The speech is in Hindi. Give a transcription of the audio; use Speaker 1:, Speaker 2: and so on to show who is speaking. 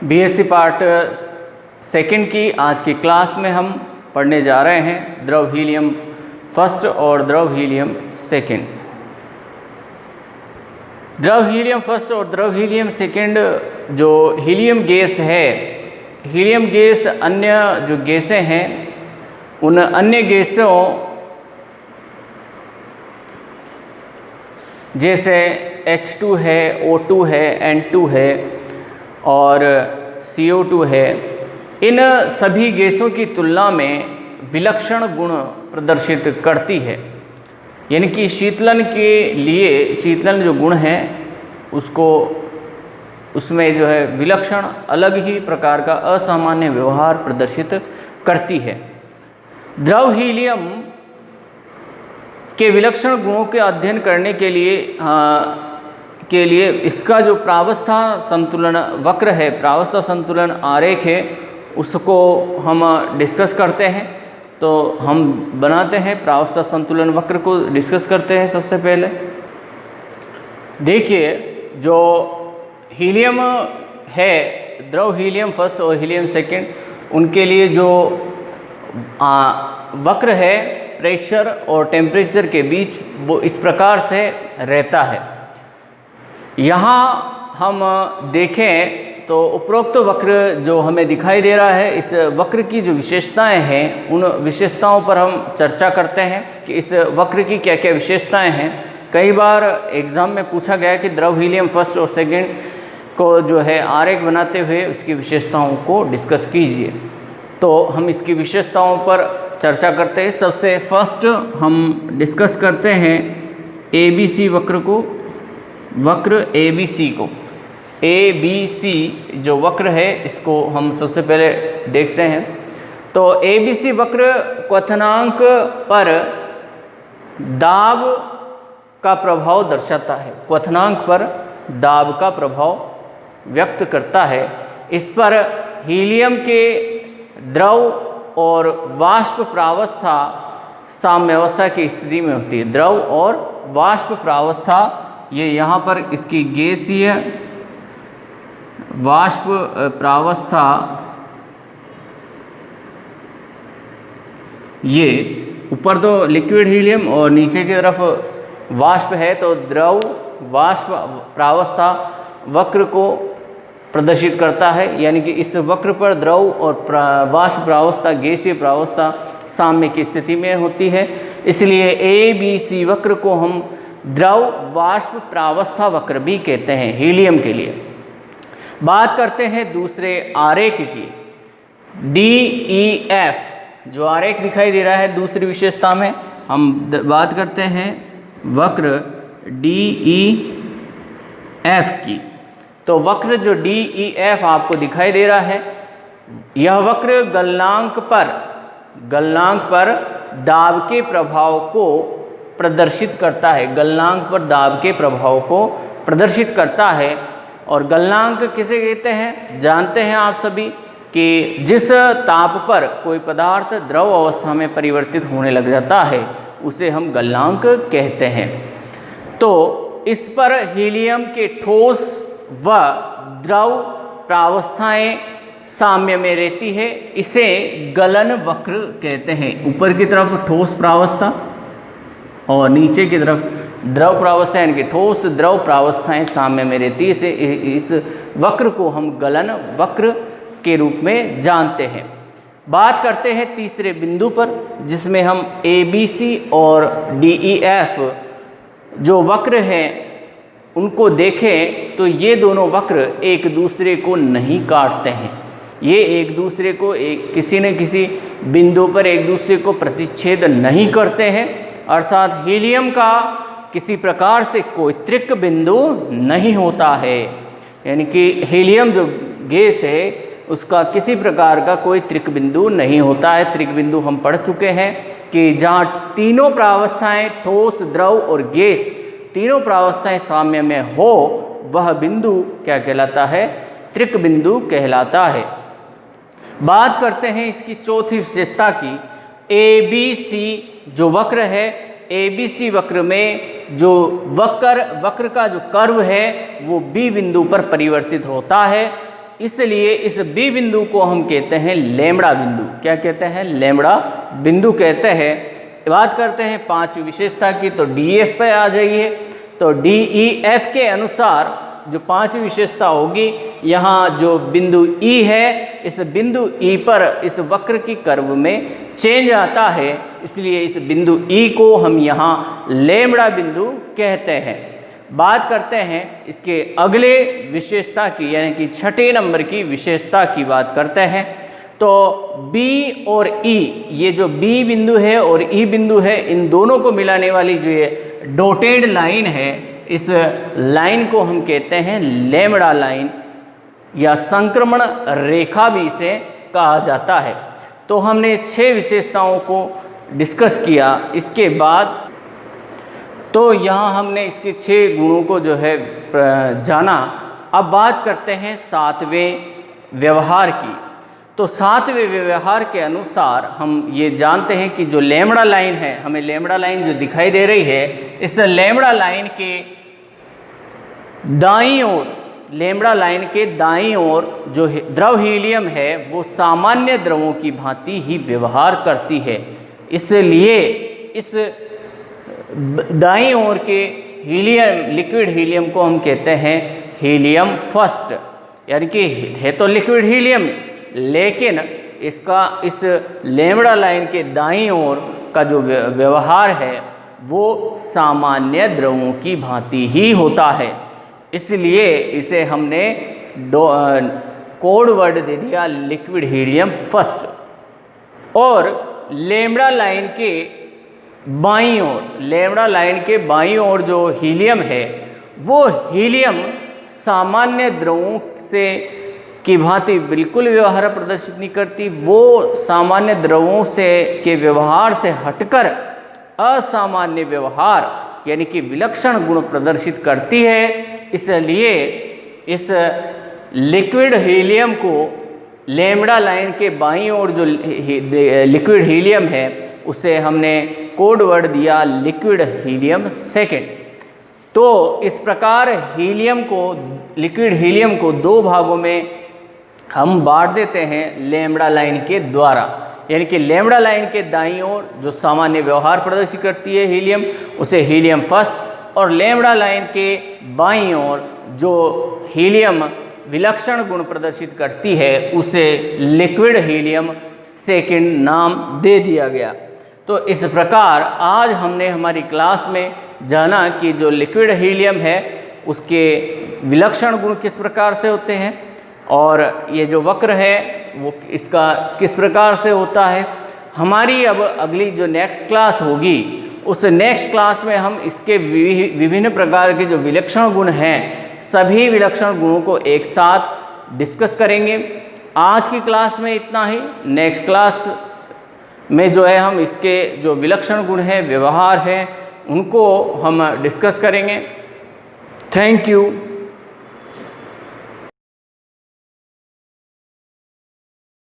Speaker 1: बीएससी पार्ट सेकंड की आज की क्लास में हम पढ़ने जा रहे हैं द्रव हीलियम फर्स्ट और द्रव हीलियम सेकंड। द्रव हीलियम फर्स्ट और द्रव हीलियम सेकंड जो हीलियम गैस है, हीलियम गैस अन्य जो गैसें हैं उन अन्य गैसों जैसे H2 है, O2 है, N2 है और CO2 है, इन सभी गैसों की तुलना में विलक्षण गुण प्रदर्शित करती है। यानी कि शीतलन के लिए शीतलन जो गुण है उसको उसमें जो है विलक्षण अलग ही प्रकार का असामान्य व्यवहार प्रदर्शित करती है। द्रव हीलियम के विलक्षण गुणों के अध्ययन करने के लिए इसका जो प्रावस्था संतुलन वक्र है, प्रावस्था संतुलन आरेख है, उसको हम डिस्कस करते हैं। तो हम बनाते हैं प्रावस्था संतुलन वक्र को डिस्कस करते हैं। सबसे पहले देखिए, जो हीलियम है, द्रव हीलियम फर्स्ट और हीलियम सेकंड, उनके लिए जो वक्र है प्रेशर और टेम्परेचर के बीच, वो इस प्रकार से रहता है। यहाँ हम देखें तो उपरोक्त वक्र जो हमें दिखाई दे रहा है, इस वक्र की जो विशेषताएं हैं उन विशेषताओं पर हम चर्चा करते हैं कि इस वक्र की क्या क्या विशेषताएं हैं। कई बार एग्ज़ाम में पूछा गया कि द्रव हीलियम फर्स्ट और सेकंड को जो है आरेख बनाते हुए उसकी विशेषताओं को डिस्कस कीजिए। तो हम इसकी विशेषताओं पर चर्चा करते हैं। सबसे फर्स्ट हम डिस्कस करते हैं ABC वक्र को, वक्र ABC को। ABC जो वक्र है इसको हम सबसे पहले देखते हैं। तो ABC वक्र क्वथनांक पर दाब का प्रभाव दर्शाता है, क्वथनांक पर दाब का प्रभाव व्यक्त करता है। इस पर हीलियम के द्रव और वाष्प प्रावस्था साम्यावस्था की स्थिति में होती है। द्रव और वाष्प प्रावस्था, ये यहाँ पर इसकी गैसीय वाष्प प्रावस्था, ये ऊपर तो लिक्विड हीलियम और नीचे की तरफ वाष्प है, तो द्रव वाष्प प्रावस्था वक्र को प्रदर्शित करता है। यानी कि इस वक्र पर द्रव और वाष्प प्रावस्था, गैसीय प्रावस्था साम्य की स्थिति में होती है। इसलिए ABC वक्र को हम द्रव वाष्प प्रावस्था वक्र भी कहते हैं हीलियम के लिए। बात करते हैं दूसरे आरेख की, DEF जो आरेख दिखाई दे रहा है। दूसरी विशेषता में हम बात करते हैं वक्र DEF की। तो वक्र जो DEF आपको दिखाई दे रहा है, यह वक्र गलनांक पर दाब के प्रभाव को प्रदर्शित करता है, गलनांक पर दाब के प्रभाव को प्रदर्शित करता है। और गलनांक किसे कहते हैं, जानते हैं आप सभी कि जिस ताप पर कोई पदार्थ द्रव अवस्था में परिवर्तित होने लग जाता है उसे हम गलनांक कहते हैं। तो इस पर हीलियम के ठोस व द्रव प्रावस्थाएं साम्य में रहती है, इसे गलन वक्र कहते हैं। ऊपर की तरफ ठोस प्रावस्था और नीचे की तरफ द्रव प्रावस्था, यानी कि ठोस द्रव प्रावस्थाएं साम्य में रहती है। इस वक्र को हम गलन वक्र के रूप में जानते हैं। बात करते हैं तीसरे बिंदु पर, जिसमें हम ABC और DEF जो वक्र हैं उनको देखें तो ये दोनों वक्र एक दूसरे को नहीं काटते हैं। ये एक दूसरे को किसी न किसी बिंदु पर एक दूसरे को प्रतिच्छेद नहीं करते हैं। अर्थात हीलियम का किसी प्रकार से कोई त्रिक बिंदु नहीं होता है। यानी कि हीलियम जो गैस है उसका किसी प्रकार का कोई त्रिक बिंदु नहीं होता है। त्रिक बिंदु हम पढ़ चुके हैं कि जहाँ तीनों प्रावस्थाएं ठोस, द्रव और गैस, तीनों प्रावस्थाएं साम्य में हो, वह बिंदु क्या कहलाता है, त्रिक बिंदु कहलाता है। बात करते हैं इसकी चौथी विशेषता की, ABC जो वक्र है, ABC वक्र में जो वक्र का जो कर्व है वो B बिंदु पर परिवर्तित होता है। इसलिए इस बी बिंदु को हम कहते हैं लैम्ब्डा बिंदु। क्या कहते हैं? लैम्ब्डा बिंदु कहते हैं। बात करते हैं पांचवी विशेषता की, तो DEF पे आ जाइए। तो DEF के अनुसार जो पांचवी विशेषता होगी, यहाँ जो बिंदु E है, इस बिंदु E पर इस वक्र की कर्व में चेंज आता है, इसलिए इस बिंदु E को हम यहाँ लैम्ब्डा बिंदु कहते हैं। बात करते हैं इसके अगले विशेषता की, यानी कि छठे नंबर की विशेषता की बात करते हैं। तो B और E, ये जो B बिंदु है और E बिंदु है, इन दोनों को मिलाने वाली जो ये डॉटेड लाइन है, इस लाइन को हम कहते हैं लैम्ब्डा लाइन या संक्रमण रेखा भी इसे कहा जाता है। तो हमने 6 विशेषताओं को डिस्कस किया। इसके बाद तो यहाँ हमने इसके 6 गुणों को जो है जाना। अब बात करते हैं 7वें व्यवहार की। तो 7वें व्यवहार के अनुसार हम ये जानते हैं कि जो लैम्ब्डा लाइन है, हमें लैम्ब्डा लाइन जो दिखाई दे रही है, इस लैम्ब्डा लाइन के दाईं ओर, लैम्ब्डा लाइन के दाईं ओर जो द्रव हीलियम है वो सामान्य द्रवों की भांति ही व्यवहार करती है। इसलिए इस दाईं ओर के हीलियम, लिक्विड हीलियम को हम कहते हैं हीलियम फर्स्ट, यानी कि है तो लिक्विड हीलियम, लेकिन इसका इस लैम्ब्डा लाइन के दाईं ओर का जो व्यवहार है वो सामान्य द्रवों की भांति ही होता है। इसलिए इसे हमने कोड वर्ड दे दिया लिक्विड हीलियम फर्स्ट। और लैम्ब्डा लाइन के बाईं ओर, लैम्ब्डा लाइन के बाईं ओर जो हीलियम है, वो हीलियम सामान्य द्रवों से की भांति बिल्कुल व्यवहार प्रदर्शित नहीं करती। वो सामान्य द्रवों से के व्यवहार से हटकर असामान्य व्यवहार, यानी कि विलक्षण गुण प्रदर्शित करती है। इसलिए इस लिक्विड हीलियम को लैम्ब्डा लाइन के बाईं ओर जो लिक्विड हीलियम है, उसे हमने कोड वर्ड दिया लिक्विड हीलियम सेकेंड। तो इस प्रकार हीलियम को, लिक्विड हीलियम को 2 भागों में हम बांट देते हैं लैम्ब्डा लाइन के द्वारा। यानी कि लैम्ब्डा लाइन के दाईं ओर जो सामान्य व्यवहार प्रदर्शित करती है हीलियम, उसे हीलियम फर्स्ट, और लैम्ब्डा लाइन के बाईं ओर जो हीलियम विलक्षण गुण प्रदर्शित करती है, उसे लिक्विड हीलियम सेकेंड नाम दे दिया गया। तो इस प्रकार आज हमने हमारी क्लास में जाना कि जो लिक्विड हीलियम है उसके विलक्षण गुण किस प्रकार से होते हैं, और ये जो वक्र है वो इसका किस प्रकार से होता है। हमारी अब अगली जो नेक्स्ट क्लास होगी, उस नेक्स्ट क्लास में हम इसके विभिन्न प्रकार के जो विलक्षण गुण हैं, सभी विलक्षण गुणों को एक साथ डिस्कस करेंगे। आज की क्लास में इतना ही। नेक्स्ट क्लास में जो है हम इसके जो विलक्षण गुण हैं, व्यवहार हैं, उनको हम डिस्कस करेंगे। Thank you.